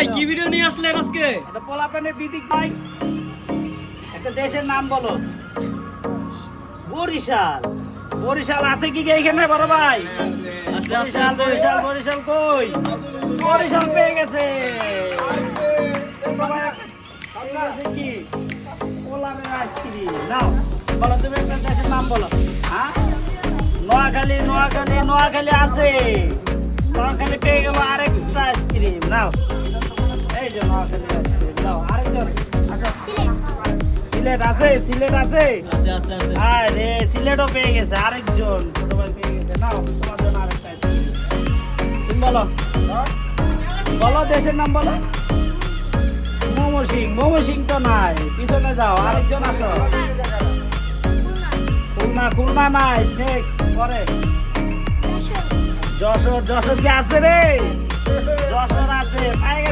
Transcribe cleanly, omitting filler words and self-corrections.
ভাই কি ভিডিও নিয়ে আসলেন আজকে? এটা পোলাপানের বিদিক ভাই, একটা দেশের নাম বলো। বরিশাল। বরিশাল আছে কি এখানে বড় ভাই? বরিশাল বরিশাল বরিশাল কই? বরিশাল পেয়ে গেছে সবাই। আপনার আছে কি পোলাপানের আইসক্রিম নাও, বলো তুমি একটা দেশের নাম বলো। হ্যাঁ, নোয়াখালী নোয়াখালী নোয়াখালী আছে। নোয়াখালী পেয়ে গেল আরেকটা আইসক্রিম নাও। এই যে নোয়াখালী আইসক্রিম নাও। আরেকজন আচ্ছা, সিলেট আছে? সিলেট আছে? আরে সিলেটও পেয়ে গেছে আরেকজন, ছোট ভাই পেয়ে গেছে। নাও তোমার জন্য আরেকটা আইসক্রিম। তুমি বলো, বলো দেশের নাম বলো। ময়মনসিং। ময়মনসিং তো নাই, পিছনে যাও, আরেকজন আসো। খুলনা। খুলনা নাই, নেক্সট পরে। যশোর। যশোর কি আছে রে? যশোর আছে, পাই গেছে।